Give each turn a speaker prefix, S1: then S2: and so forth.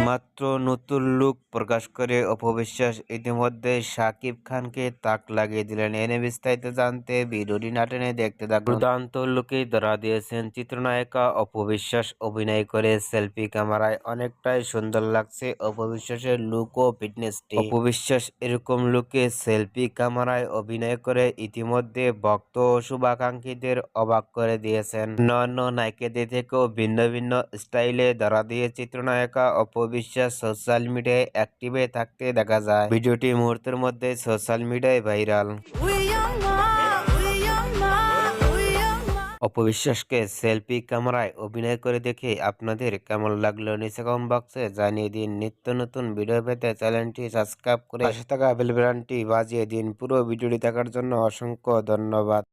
S1: মাত্র নতুন লুক প্রকাশ করে অপবিশ্বাস ইতিমধ্যে শাকিব খানকে তাক লাগিয়ে দিলেন। এনে বিস্তারিত জানতে ভিডিওটি না টেনে দেখতে থাকুন। দুর্দান্ত লুকেই ধরা দিয়েছেন চিত্রনায়িকা অপবিশ্বাস। অভিনয় করে সেলফি ক্যামেরায় অনেকটাই সুন্দর লাগছে অপবিশ্বাসের লুক ও ফিটনেসটি। অপবিশ্বাস এরকম লুকে সেলফি ক্যামেরায় অভিনয় করে ইতিমধ্যে ভক্ত ও শুভাকাঙ্ক্ষীদের অবাক করে দিয়েছেন। অন্যান্য নায়িকাদের থেকেও ভিন্ন ভিন্ন স্টাইলে ধরা দিয়ে চিত্রনায়িকা অপবিশ্বাস সোশ্যাল মিডিয়ায় অ্যাক্টিভে থাকতে দেখা যায়। ভিডিওটি মুহূর্তের মধ্যে সোশ্যাল মিডিয়ায় ভাইরাল। অপবিশ্বাসকে সেলফি ক্যামেরায় অভিনয় করে দেখে আপনাদের কেমন লাগলো নিচে কমেন্ট বক্সে জানিয়ে দিন। নিত্য নতুন ভিডিও পেতে চ্যানেলটি সাবস্ক্রাইব করে পাশে থাকা বেল বাটনটি বাজিয়ে দিন। পুরো ভিডিওটি দেখার জন্য অসংখ্য ধন্যবাদ।